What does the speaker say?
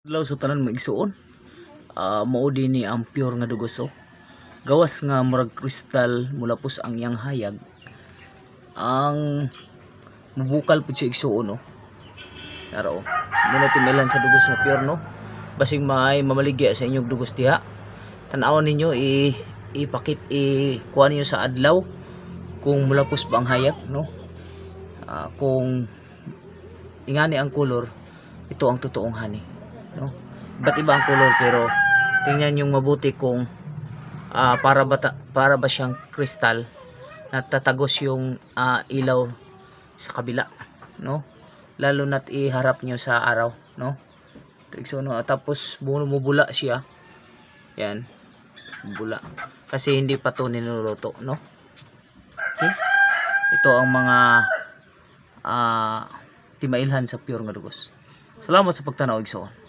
Adlaw sa tanan maigsuon. Mao dinhi ang pure nga dugos oh. Gawas nga murag kristal mulapos ang iyang hayag. Ang mubukal pud siya igsuon oh. Naro oh. Muna timilan sa dugos nga pure no. Basing may mamaligya sa inyong dugos diha. Tan-awon ninyo kuha ninyo sa adlaw kung mulapos ba ang hayag no. Kung ingani ang color, ito ang totoong honey no. Iba't iba ang color pero tingnan yung mabuti kung para ba siyang kristal na tatagos yung ilaw sa kabila no, lalo na't iharap nyo sa araw no. So, no, tapos bumubula siya yan, bula kasi hindi pa to niluluto no. Okay, ito ang mga timailhan sa pure nga dugos. Salamat sa pagtanaw igsoon.